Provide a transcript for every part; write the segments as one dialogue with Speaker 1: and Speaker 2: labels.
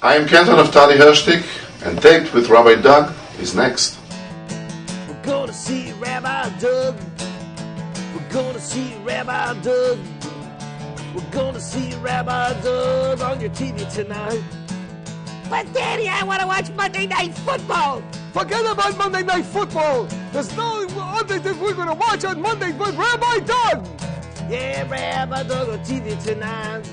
Speaker 1: I am Cantor Steve Stoehr, and Taped with Rabbi Doug is next.
Speaker 2: We're gonna see Rabbi Doug. We're gonna see Rabbi Doug. We're gonna see Rabbi Doug on your TV tonight.
Speaker 3: But Daddy, I want to watch Monday Night Football.
Speaker 4: Forget about Monday Night Football. There's no other thing we're going to watch on Monday but Rabbi Doug.
Speaker 2: Yeah, Rabbi Doug on TV tonight.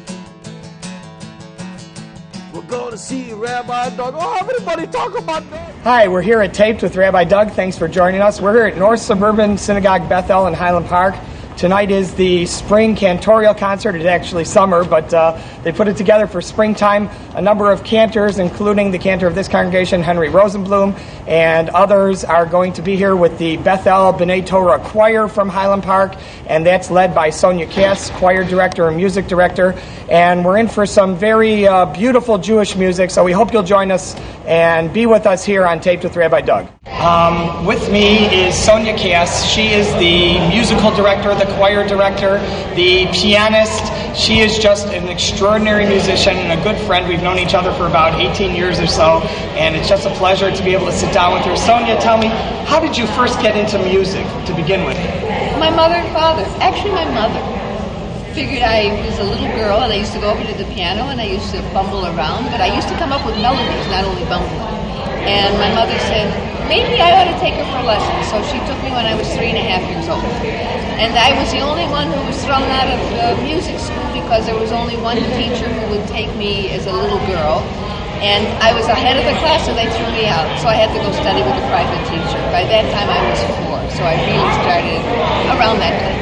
Speaker 2: We're going to see Rabbi Doug. Oh, everybody talk about that.
Speaker 5: Hi, we're here at Taped with Rabbi Doug. Thanks for joining us. We're here at North Suburban Synagogue Bethel in Highland Park. Tonight is the spring cantorial concert. It's actually summer, but they put it together for springtime. A number of cantors, including the cantor of this congregation, Henry Rosenblum, and others are going to be here with the Bethel B'nai Torah Choir from Highland Park, and that's led by Sonia Kass, choir director and music director. And we're in for some very beautiful Jewish music, so we hope you'll join us and be with us here on Taped with Rabbi Doug. With me is Sonia Kass. She is the musical director, the choir director, the pianist. She is just an extraordinary musician and a good friend. We've known each other for about 18 years or so, and it's just a pleasure to be able to sit down with her. Sonia, tell me, how did you first get into music to begin with?
Speaker 6: My mother and father. Actually, my mother figured I was a little girl, and I used to go over to the piano, and I used to bumble around, but I used to come up with melodies, not only bumbling. And my mother said, maybe I ought to take her for lessons. So she took me when I was 3.5 years old. And I was the only one who was thrown out of music school because there was only one teacher who would take me as a little girl. And I was ahead of the class, so they threw me out. So I had to go study with a private teacher. By that time, I was 4. So I really started around that time.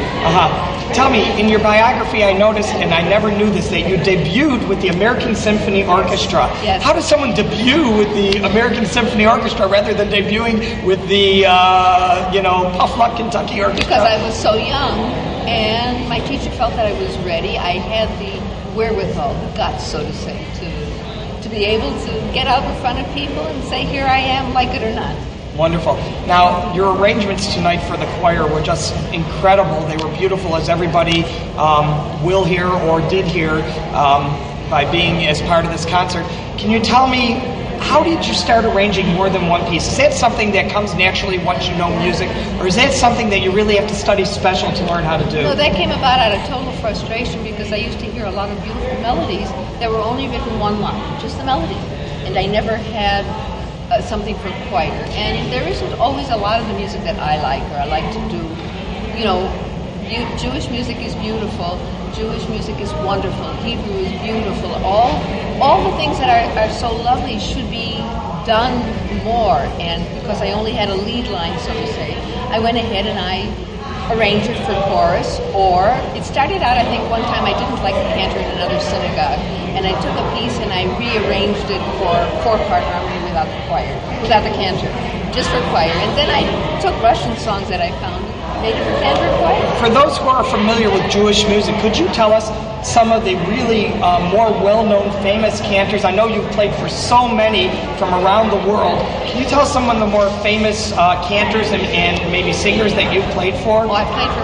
Speaker 5: Tell me, in your biography, I noticed, and I never knew this, that you debuted with the American Symphony Orchestra.
Speaker 6: Yes.
Speaker 5: How does someone debut with the American Symphony Orchestra rather than debuting with the, Puff Luck Kentucky Orchestra?
Speaker 6: Because I was so young, and my teacher felt that I was ready. I had the wherewithal, the guts, so to say, to be able to get out in front of people and say, here I am, like it or not.
Speaker 5: Wonderful. Now, your arrangements tonight for the choir were just incredible. They were beautiful, as everybody will hear or did hear by being as part of this concert. Can you tell me, how did you start arranging more than one piece? Is that something that comes naturally once you know music, or is that something that you really have to study special to learn how to do?
Speaker 6: No, that came about out of total frustration because I used to hear a lot of beautiful melodies that were only written one line, just the melody. And I never had something for choir. And there isn't always a lot of the music that I like or I like to do. Jewish music is beautiful. Jewish music is wonderful. Hebrew is beautiful. All the things that are so lovely should be done more. And because I only had a lead line, so to say, I went ahead and I arranged it for chorus. Or it started out, I think, one time I didn't like the cantor in another synagogue, and I took a piece and I rearranged it for 4-part harmony without the choir, without the cantor, just for choir. And then I took Russian songs that I found, made it for cantor and choir.
Speaker 5: For those who are familiar with Jewish music, could you tell us some of the really more well-known famous cantors? I know you've played for so many from around the world. Can you tell us some of the more famous cantors and maybe singers that you've played for?
Speaker 6: Well, I played for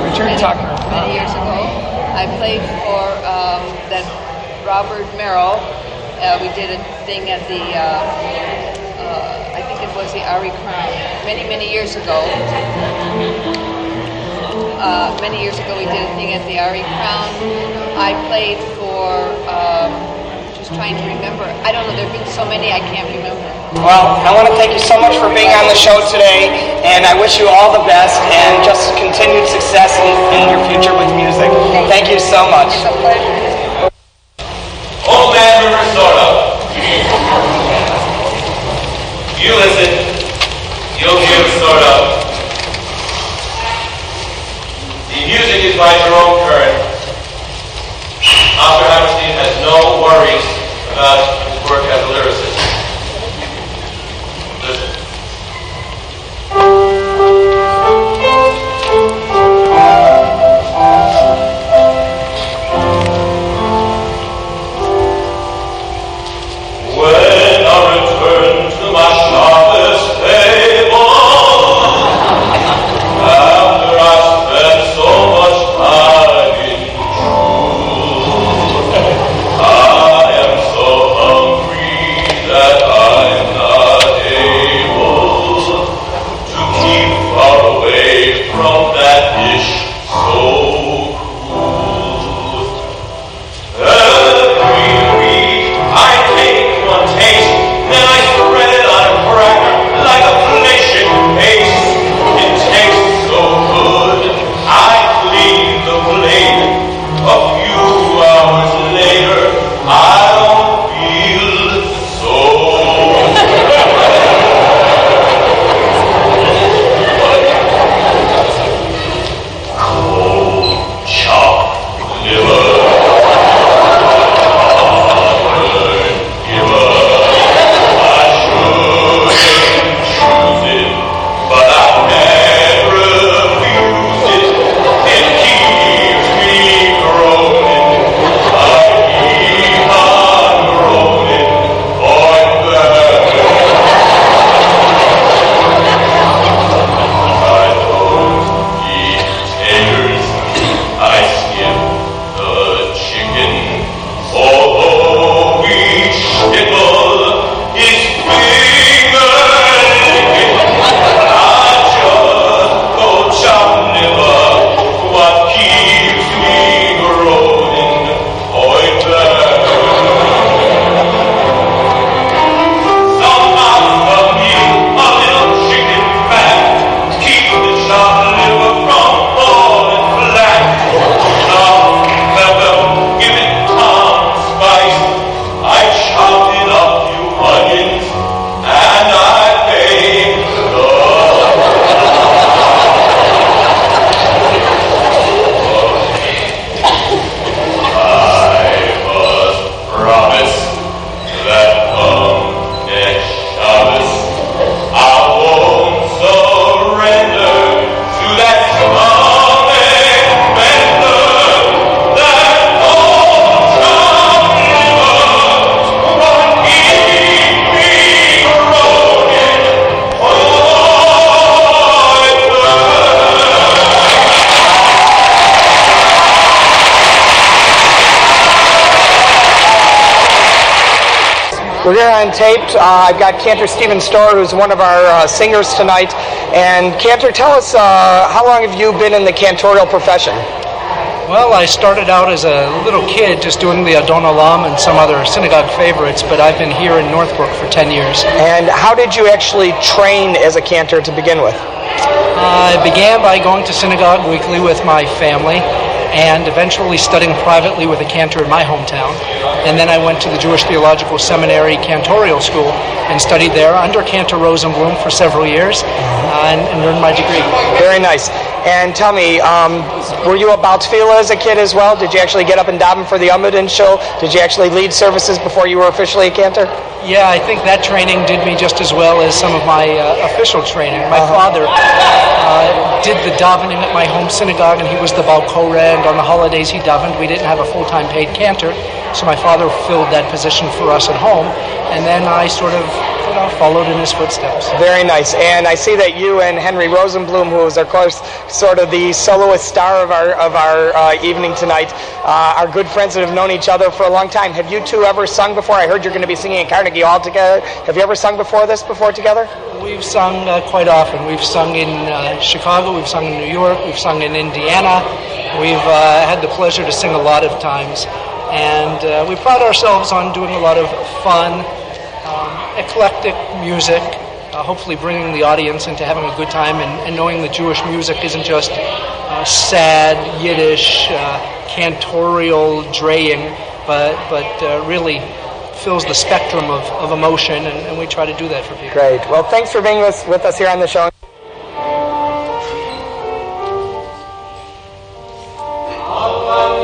Speaker 6: Richard Tucker. Many years ago. I played for that Robert Merrill. We did a thing at the, I think it was the Ari Crown, many years ago. Many years ago we did a thing at the Ari Crown. I played for, just trying to remember. I don't know, there have been so many I can't remember.
Speaker 5: Well, I want to thank you so much for being on the show today, and I wish you all the best and just continued success in your future with music. Thank you so much.
Speaker 6: It's a pleasure.
Speaker 7: Old Man River Soda. You listen, you'll hear Soda. The music is by Jerome Kern. Dr. Hammerstein has no worries about his work as a lyricist. Listen. When I return to my Shabbos
Speaker 5: We're here on Taped. I've got Cantor Steve Stoehr, who's one of our singers tonight. And Cantor, tell us, how long have you been in the cantorial profession?
Speaker 8: Well, I started out as a little kid just doing the Adon Olam and some other synagogue favorites, but I've been here in Northbrook for 10 years.
Speaker 5: And how did you actually train as a cantor to begin with?
Speaker 8: I began by going to synagogue weekly with my family and eventually studying privately with a cantor in my hometown. And then I went to the Jewish Theological Seminary Cantorial School and studied there under Cantor Rosenbloom for several years and earned my degree.
Speaker 5: Very nice. And tell me, were you a Baltfila as a kid as well? Did you actually get up and daven for the Amudin show? Did you actually lead services before you were officially a cantor?
Speaker 8: Yeah, I think that training did me just as well as some of my official training. My father did the davening at my home synagogue, and he was the Baal Koreh, and on the holidays he davened. We didn't have a full-time paid cantor, so my father filled that position for us at home, and then I sort of followed in his footsteps.
Speaker 5: Very nice. And I see that you and Henry Rosenblum, who is, of course, sort of the soloist star of our evening tonight, are good friends that have known each other for a long time. Have you two ever sung before? I heard you're going to be singing at Carnegie Hall together. Have you ever sung before together?
Speaker 8: We've sung quite often. We've sung in Chicago, we've sung in New York, we've sung in Indiana. We've had the pleasure to sing a lot of times. And we pride ourselves on doing a lot of fun, eclectic music, hopefully bringing the audience into having a good time and knowing that Jewish music isn't just sad Yiddish, cantorial draying, but really fills the spectrum of emotion, and we try to do that for people.
Speaker 5: Great. Well, thanks for being with us here on the show.
Speaker 9: Allah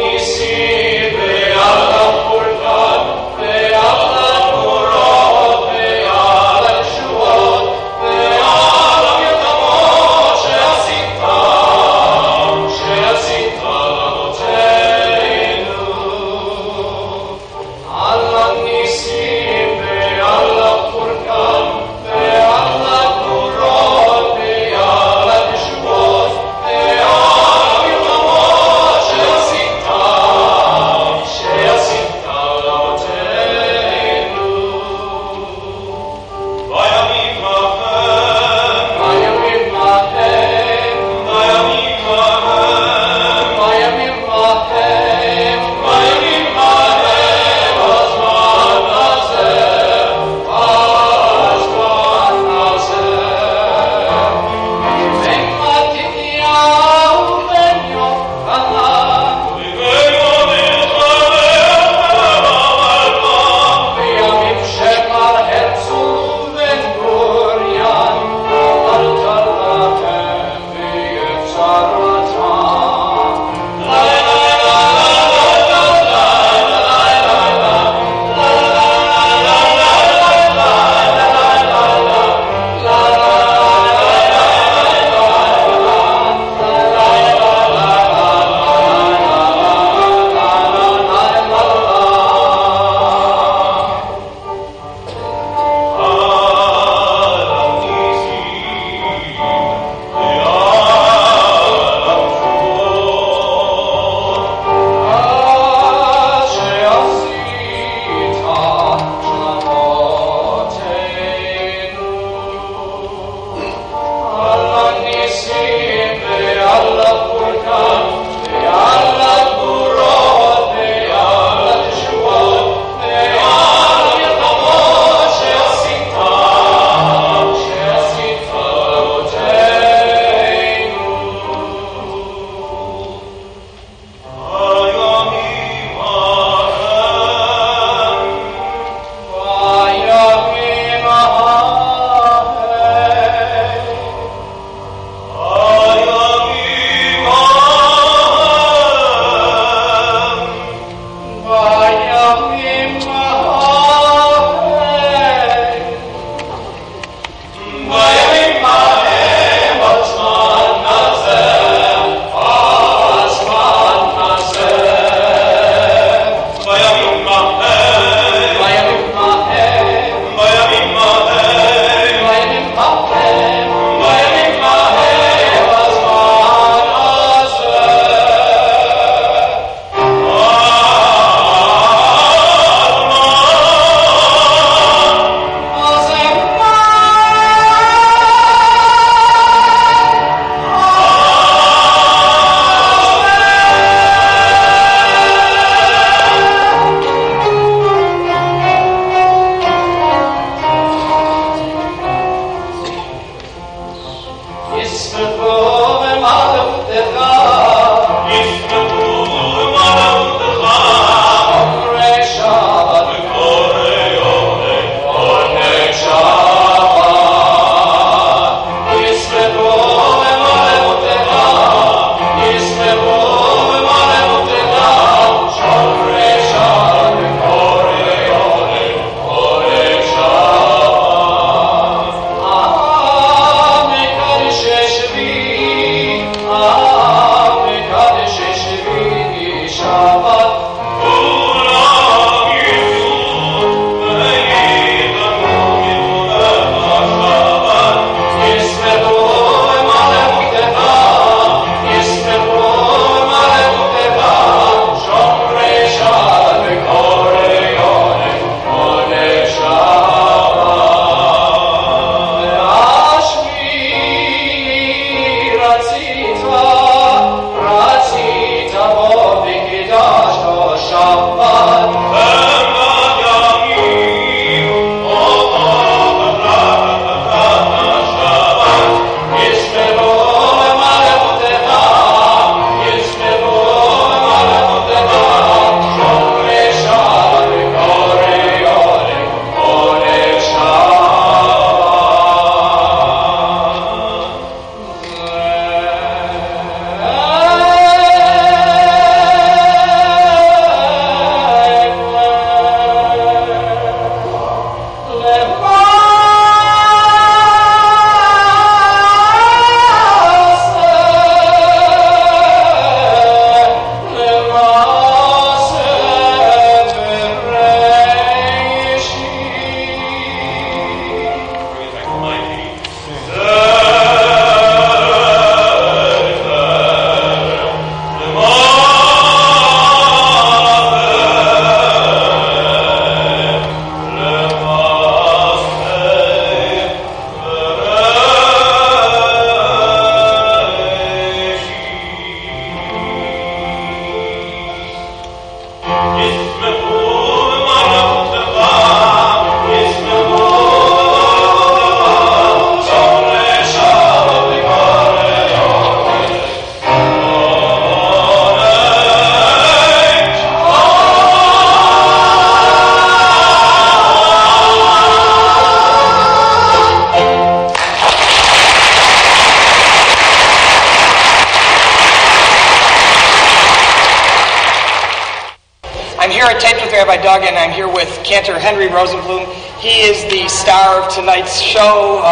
Speaker 5: at Taped with Rabbi Doug, and I'm here with Cantor Henry Rosenblum. He is the star of tonight's show,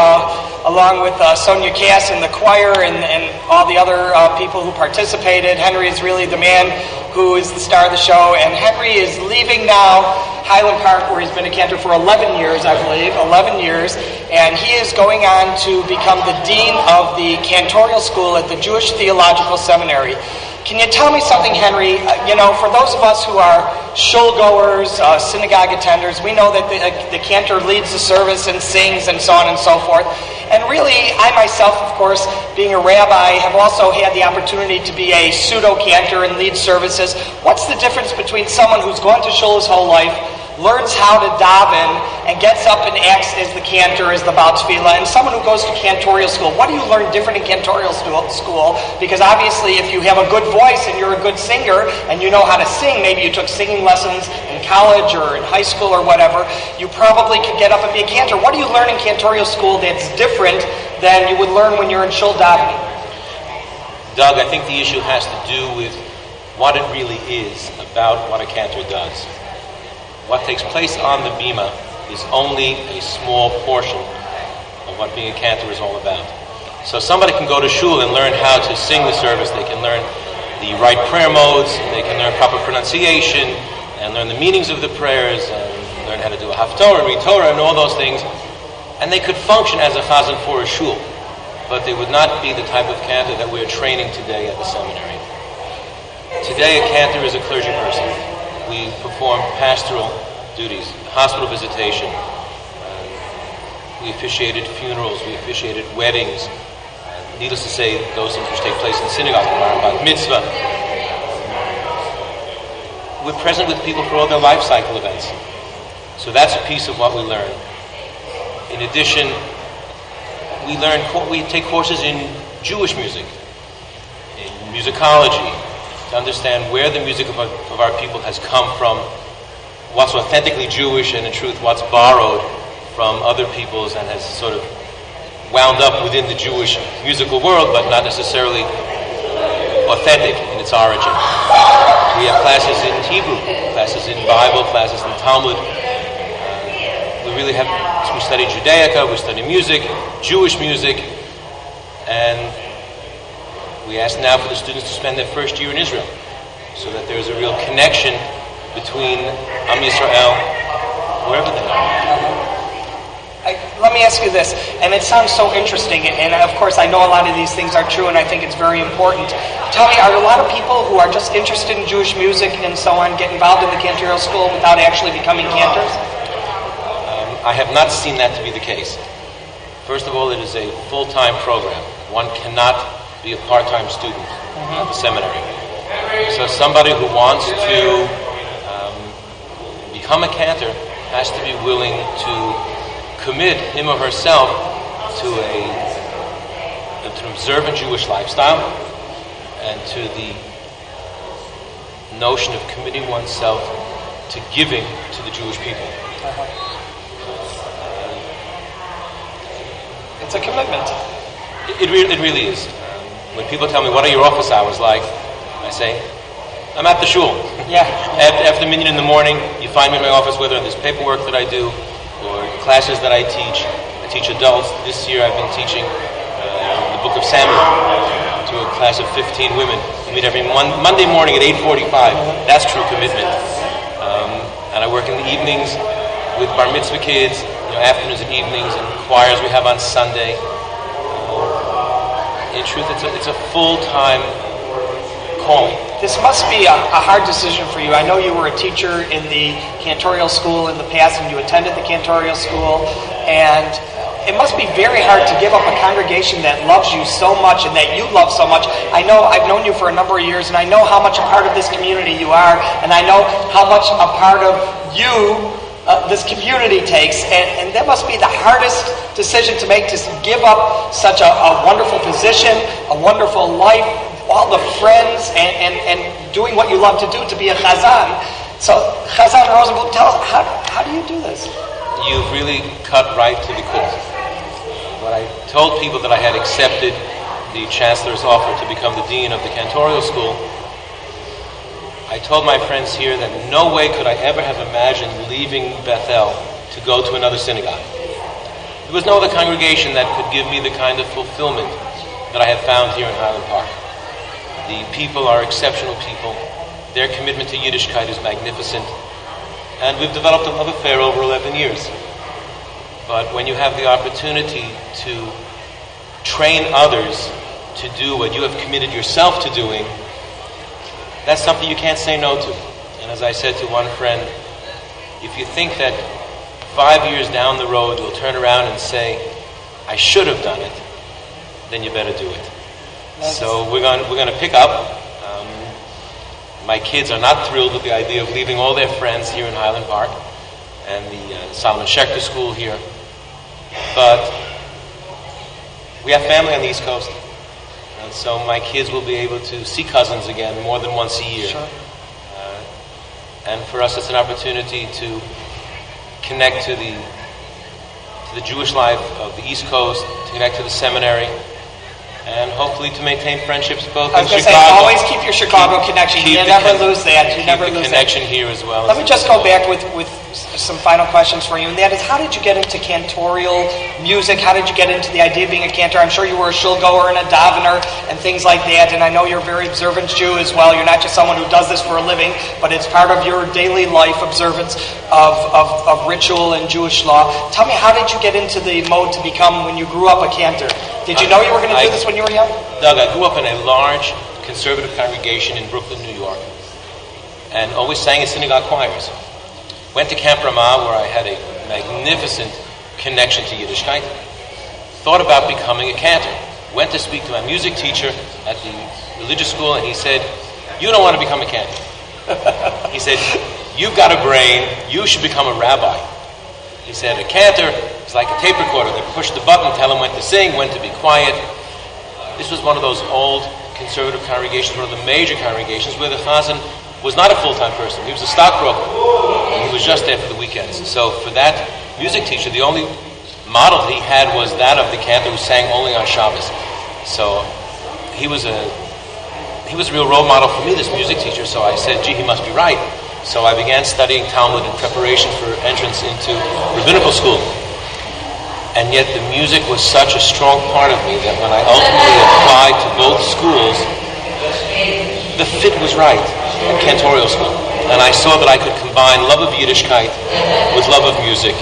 Speaker 5: along with Sonia Kass and the choir and all the other people who participated. Henry is really the man who is the star of the show, and Henry is leaving now Highland Park, where he's been a cantor for 11 years, I believe, 11 years, and he is going on to become the dean of the cantorial school at the Jewish Theological Seminary. Can you tell me something, Henry? For those of us who are shul goers, synagogue attenders, we know that the cantor leads the service and sings and so on and so forth. And really, I myself, of course, being a rabbi, have also had the opportunity to be a pseudo-cantor and lead services. What's the difference between someone who's gone to shul his whole life, learns how to daven, and gets up and acts as the cantor, as the Baal Tefillah, and someone who goes to cantorial school? What do you learn different in cantorial school? Because obviously, if you have a good voice and you're a good singer and you know how to sing, maybe you took singing lessons in college or in high school or whatever, you probably could get up and be a cantor. What do you learn in cantorial school that's different than you would learn when you're in shul davening?
Speaker 7: Doug, I think the issue has to do with what it really is about what a cantor does. What takes place on the bima is only a small portion of what being a cantor is all about. So somebody can go to shul and learn how to sing the service. They can learn the right prayer modes. They can learn proper pronunciation and learn the meanings of the prayers and learn how to do a haftorah, read Torah, and all those things. And they could function as a chazan for a shul, but they would not be the type of cantor that we're training today at the seminary. Today, a cantor is a clergy person. We perform pastoral duties, hospital visitation. We officiated funerals. We officiated weddings. Needless to say, those things which take place in synagogue, bat mitzvah. We're present with people for all their life cycle events. So that's a piece of what we learn. In addition, we take courses in Jewish music, in musicology, to understand where the music of our people has come from, what's authentically Jewish, and in truth what's borrowed from other peoples and has sort of wound up within the Jewish musical world, but not necessarily authentic in its origin. We have classes in Hebrew, classes in Bible, classes in Talmud. We study Judaica, we study music, Jewish music, and we ask now for the students to spend their first year in Israel, so that there's a real connection between Am Yisrael, wherever they are.
Speaker 5: Let me ask you this, and it sounds so interesting, and of course I know a lot of these things are true, and I think it's very important. Tell me, are there a lot of people who are just interested in Jewish music and so on get involved in the cantorial school without actually becoming cantors?
Speaker 7: I have not seen that to be the case. First of all, it is a full-time program. One cannot be a part-time student at the seminary. So somebody who wants to become a cantor has to be willing to commit him or herself to an observant Jewish lifestyle and to the notion of committing oneself to giving to the Jewish people.
Speaker 5: It's a commitment.
Speaker 7: It really is. When people tell me, what are your office hours like? I say, I'm at the shul.
Speaker 5: Yeah.
Speaker 7: After minyan in the morning, you find me in my office, whether there's paperwork that I do or classes that I teach. I teach adults. This year I've been teaching the book of Samuel to a class of 15 women. We meet every Monday morning at 8:45. That's true commitment. And I work in the evenings with bar mitzvah kids, afternoons and evenings, and choirs we have on Sunday. In truth, it's a full-time calling.
Speaker 5: This must be a hard decision for you. I know you were a teacher in the cantorial school in the past, and you attended the cantorial school, and it must be very hard to give up a congregation that loves you so much and that you love so much. I know I've known you for a number of years, and I know how much a part of this community you are, and I know how much a part of you this community takes, and that must be the hardest decision to make, to give up such a wonderful position, a wonderful life, all the friends, and doing what you love to do, to be a chazan. So, Chazan Rosenbloom, tell us, how do you do this?
Speaker 7: You've really cut right to the core. When I told people that I had accepted the chancellor's offer to become the dean of the cantorial school, I told my friends here that in no way could I ever have imagined leaving Bethel to go to another synagogue. There was no other congregation that could give me the kind of fulfillment that I have found here in Highland Park. The people are exceptional people. Their commitment to Yiddishkeit is magnificent. And we've developed a love affair over 11 years. But when you have the opportunity to train others to do what you have committed yourself to doing, that's something you can't say no to. And as I said to one friend, if you think that 5 years down the road you'll turn around and say, I should have done it, then you better do it. So we're going to pick up. My kids are not thrilled with the idea of leaving all their friends here in Highland Park and the Solomon Schechter School here. But we have family on the East Coast. And so my kids will be able to see cousins again more than once a year.
Speaker 5: Sure.
Speaker 7: And for us it's an opportunity to connect to the Jewish life of the East Coast, to connect to the seminary, and hopefully to maintain friendships both in Chicago.
Speaker 5: Always keep your Chicago connection. You never lose that. You never lose that.
Speaker 7: Connection here as well.
Speaker 5: Let me just go back with some final questions for you, and that is, how did you get into cantorial music? How did you get into the idea of being a cantor? I'm sure you were a shul goer and a davener and things like that, and I know you're a very observant Jew as well. You're not just someone who does this for a living, but it's part of your daily life observance of ritual and Jewish law. Tell me, how did you get into the mode to become, when you grew up, a cantor? Did you know you were going to do this when you were young?
Speaker 7: Doug, I grew up in a large conservative congregation in Brooklyn, New York, and always sang in synagogue choirs. Went to Camp Ramah, where I had a magnificent connection to Yiddishkeit. Thought about becoming a cantor. Went to speak to my music teacher at the religious school, and he said, you don't want to become a cantor. He said, you've got a brain, you should become a rabbi. He said, a cantor is like a tape recorder. They push the button, tell him when to sing, when to be quiet. This was one of those old conservative congregations, one of the major congregations, where the chazan was not a full-time person. He was a stockbroker. And he was just there for the weekends. So for that music teacher, the only model he had was that of the cantor who sang only on Shabbos. So he was a real role model for me, this music teacher. So I said, gee, he must be right. So I began studying Talmud in preparation for entrance into rabbinical school. And yet the music was such a strong part of me that when I ultimately applied to both schools, the fit was right at Cantorial School. And I saw that I could combine love of Yiddishkeit with love of music.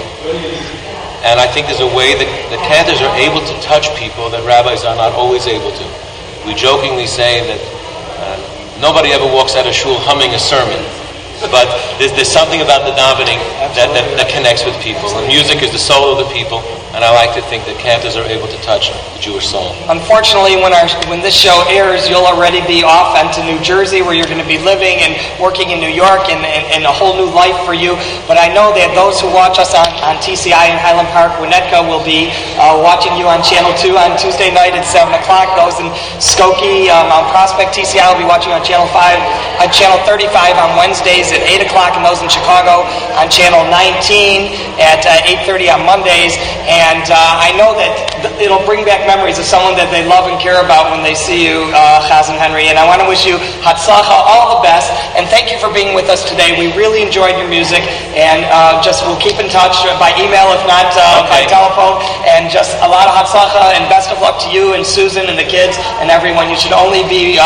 Speaker 7: And I think there's a way that cantors are able to touch people that rabbis are not always able to. We jokingly say that nobody ever walks out of shul humming a sermon. But there's something about the davening that connects with people. And music is the soul of the people, and I like to think that cantors are able to touch the Jewish soul.
Speaker 5: Unfortunately, when this show airs, you'll already be off into New Jersey, where you're going to be living and working in New York, and a whole new life for you. But I know that those who watch us on TCI in Highland Park, Winnetka, will be watching you on Channel 2 on Tuesday night at 7 o'clock. Those in Skokie, Mount Prospect, TCI will be watching on Channel 5, Channel 35 on Wednesdays at 8 o'clock, and those in Chicago on Channel 19 at 8:30 on Mondays. And I know that it'll bring back memories of someone that they love and care about when they see you, Chazan Henry. And I want to wish you Hatzlacha, all the best. And thank you for being with us today. We really enjoyed your music. And we'll keep in touch by email, if not by telephone. And just a lot of Hatzlacha and best of luck to you and Susan and the kids and everyone. You should only be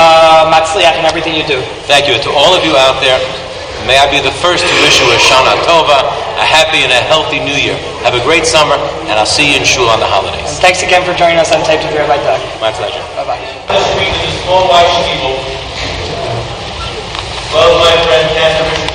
Speaker 5: Matzliach in everything you do.
Speaker 7: Thank you. To all of you out there, may I be the first to wish you a Shana Tova, a happy and a healthy New Year. Have a great summer, and I'll see you in shul on the holidays.
Speaker 5: And thanks again for joining us on Taped with Rabbi Doug.
Speaker 7: My pleasure.
Speaker 5: Bye-bye.
Speaker 7: Let's read the small white people. Well, my friend Cantor Richard